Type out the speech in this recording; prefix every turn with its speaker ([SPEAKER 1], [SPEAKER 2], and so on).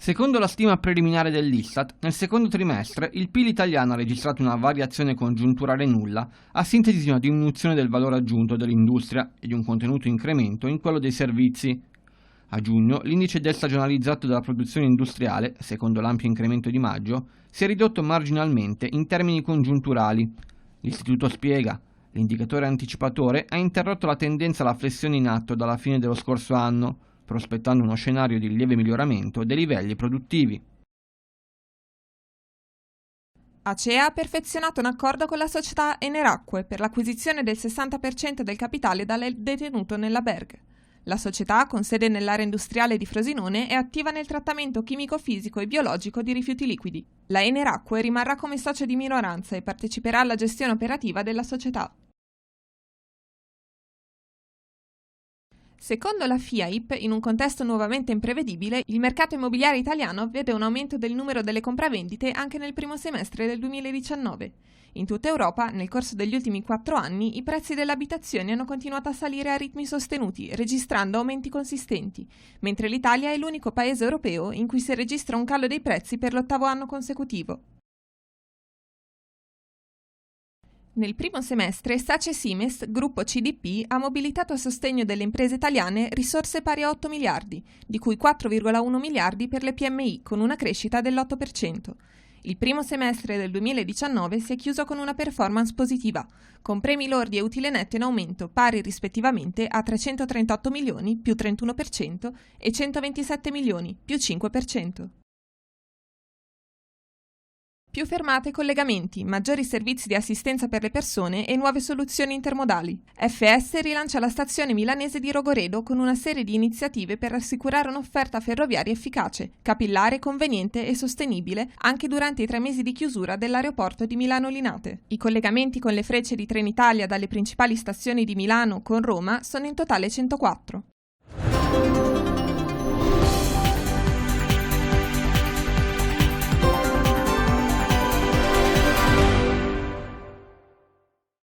[SPEAKER 1] Secondo la stima preliminare dell'Istat, nel secondo trimestre il PIL italiano ha registrato una variazione congiunturale nulla, a sintesi di una diminuzione del valore aggiunto dell'industria e di un contenuto incremento in quello dei servizi. A giugno l'indice destagionalizzato della produzione industriale, secondo l'ampio incremento di maggio, si è ridotto marginalmente in termini congiunturali. L'istituto spiega: l'indicatore anticipatore ha interrotto la tendenza alla flessione in atto dalla fine dello scorso anno, prospettando uno scenario di lieve miglioramento dei livelli produttivi.
[SPEAKER 2] Acea ha perfezionato un accordo con la società Eneracque per l'acquisizione del 60% del capitale detenuto nella Berg. La società, con sede nell'area industriale di Frosinone, è attiva nel trattamento chimico-fisico e biologico di rifiuti liquidi. La Eneracque rimarrà come socio di minoranza e parteciperà alla gestione operativa della società. Secondo la FIAIP, in un contesto nuovamente imprevedibile, il mercato immobiliare italiano vede un aumento del numero delle compravendite anche nel primo semestre del 2019. In tutta Europa, nel corso degli ultimi 4 anni, i prezzi delle abitazioni hanno continuato a salire a ritmi sostenuti, registrando aumenti consistenti, mentre l'Italia è l'unico paese europeo in cui si registra un calo dei prezzi per l'8º anno consecutivo. Nel primo semestre Sace Simes, gruppo CDP, ha mobilitato a sostegno delle imprese italiane risorse pari a 8 miliardi, di cui 4,1 miliardi per le PMI, con una crescita dell'8%. Il primo semestre del 2019 si è chiuso con una performance positiva, con premi lordi e utile netto in aumento pari rispettivamente a 338 milioni, più 31%, e 127 milioni, più 5%. Più fermate e collegamenti, maggiori servizi di assistenza per le persone e nuove soluzioni intermodali. FS rilancia la stazione milanese di Rogoredo con una serie di iniziative per assicurare un'offerta ferroviaria efficace, capillare, conveniente e sostenibile anche durante i 3 mesi di chiusura dell'aeroporto di Milano Linate. I collegamenti con le frecce di Trenitalia dalle principali stazioni di Milano con Roma sono in totale 104.